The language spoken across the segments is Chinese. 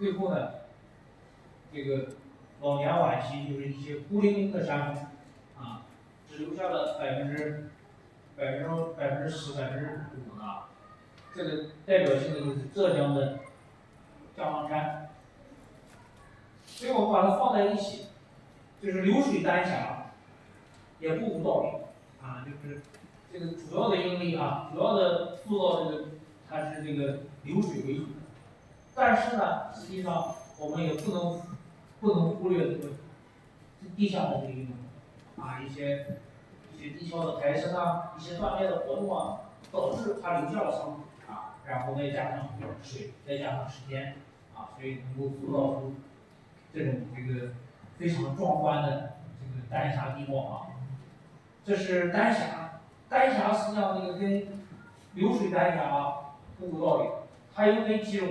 最后呢，这个老年晚期就是一些孤零零的山峰，啊，只留下了10%、5%啊，这个代表性的就是浙江的江郎山。所以我们把它放在一起，就是流水丹霞，也不无道理啊，就是这个主要的因为啊，主要的塑造这个它是这个流水为主的，但是呢，实际上我们也不能忽略这个地下的这个运动啊，一些地壳的抬升啊，一些锻炼的活动啊，导致它留下了伤口啊，然后再加上水，再加上时间啊，所以能够塑造出这种非常壮观的这个丹霞地貌啊。这是丹霞，丹霞实际上这个跟流水丹霞啊不无道理，还有跟几种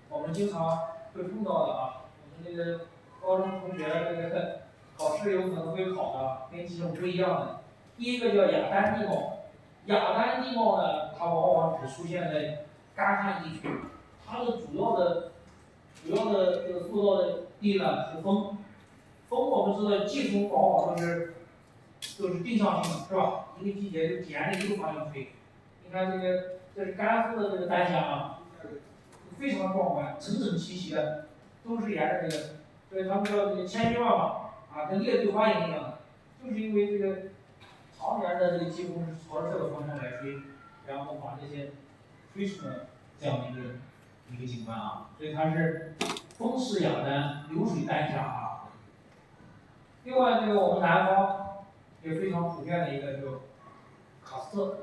我们经常会碰到的啊，我们这个高中同学这个考试有可能会考的跟几种不一样的。第一个叫雅丹地貌，雅丹地貌呢，它往往只出现在干旱地区，它的主要的这个塑造的地呢是风。风我们知道季风往往都是定向性的，是吧？一个季节就沿着一个方向吹。你看这是甘肃的这个丹霞啊，非常壮观，整整齐齐的，都是沿着这个，所以他们叫这个千军万马啊，跟列队欢迎一样的，就是因为这个常年的这个季风是朝着这个方向来吹，然后把这些吹成了这样的一个景观啊，所以它是风势雅丹，流水丹霞啊。另外，这个我们南方也非常普遍的一个叫喀斯特。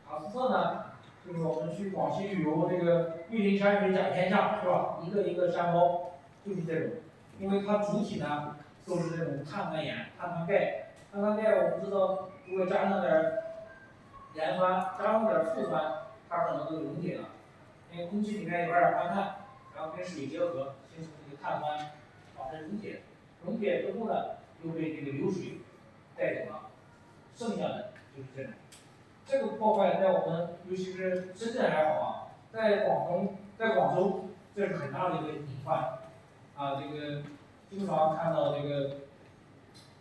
喀斯特呢，就是我们去广西旅游，这个玉林山水甲天下，是吧？一个一个山包就是这种，因为它主体呢都是这种碳酸盐、碳酸钙。碳酸钙我们知道，如果加上点盐酸，加上点醋酸，它可能就溶解了，因为空气里面有点二碳，然后跟水结合，形成这个碳酸，把它溶解。溶解之后呢，又被这个流水带走了，剩下的就是这种。这个破坏在我们尤其是深圳还好啊，在广州这是很大的一个隐患啊，这个经常看到这个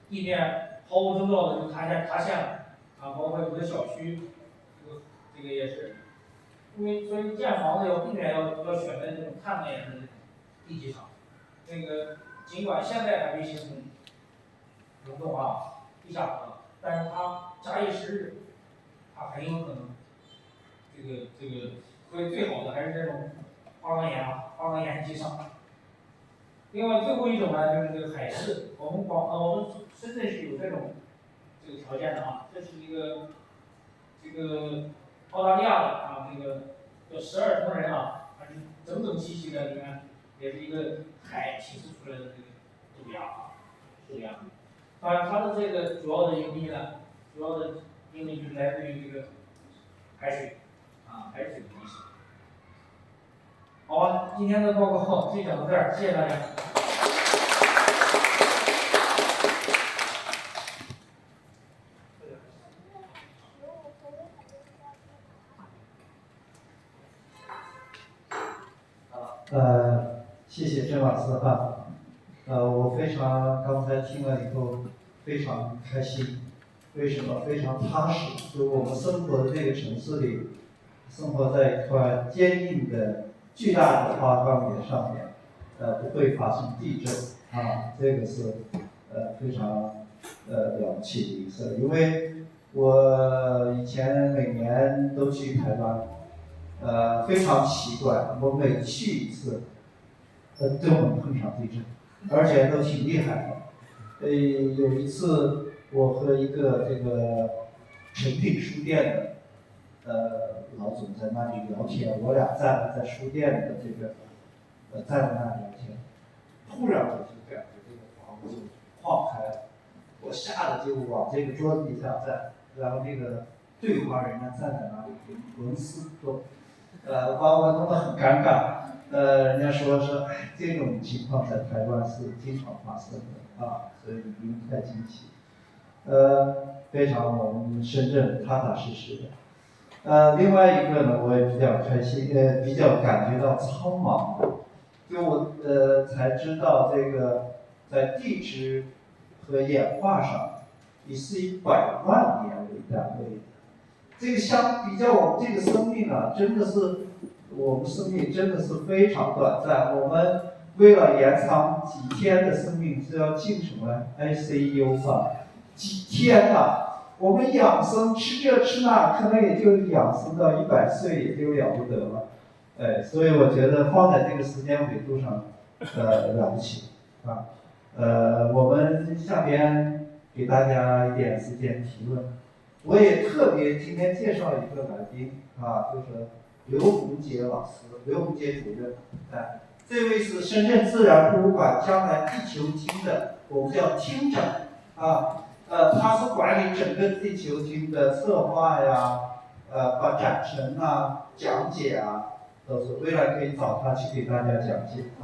地面毫无征兆的就塌陷了啊，包括有的小区这个也是，所以建房子要避免要选择这种碳酸盐的这种地基上，那个尽管现在还没形成溶洞啊、地下河，但是它假以时日，它很有可能所以最好的还是这种花岗岩啊、花岗岩基上。另外最后一种呢，就是这个海市，我们深圳是有这个条件的啊，这是一个澳大利亚的啊，这个叫12铜人啊，它是整整齐齐的，你看也是一个海显示出来的这个土崖啊，土崖。当然，它的这个主要的因就是来自于这个海水啊，海水的影响。好吧，今天的报告就讲到这儿，谢谢大家。谢谢郑老师哈，我刚才听了以后非常开心，为什么？非常踏实，就我们生活的这个城市里，生活在一块坚硬的巨大的花岗岩上面，不会发生地震啊，这个是非常了不起的一事，因为我以前每年都去台湾。非常奇怪，我每去一次，都能碰上地震，而且都挺厉害的。有一次我和一个这个诚品书店的老总在那里聊天，我俩站在书店的站在那聊天，突然我就感觉这个房子就晃开了，我吓得就往这个桌子底下站，然后那个对话人呢站在那里纹丝不动。把我弄得很尴尬。人家说，哎，这种情况在台湾是经常发生的啊，所以不用太惊奇。非常我们深圳踏踏实实的。另外一个呢，我也比较开心，比较感觉到苍茫。就我才知道这个在地质和演化上，也是以100万年为单位的。这个相比较我们这个生命啊，真的是我们生命真的是非常短暂。我们为了延长几天的生命，是要进什么 ICU 啊？几天啊！我们养生吃这吃那，可能也就养生到100岁也就了不得了。所以我觉得放在这个时间维度上，了不起啊。我们下边给大家一点时间提问。我也特别今天介绍一个来宾啊，就是刘洪杰老师，刘洪杰主任。这位是深圳自然博物馆将来地球厅的，我们叫厅长啊。他是管理整个地球厅的策划呀，把展陈啊、讲解啊，都是未来可以找他去给大家讲解啊。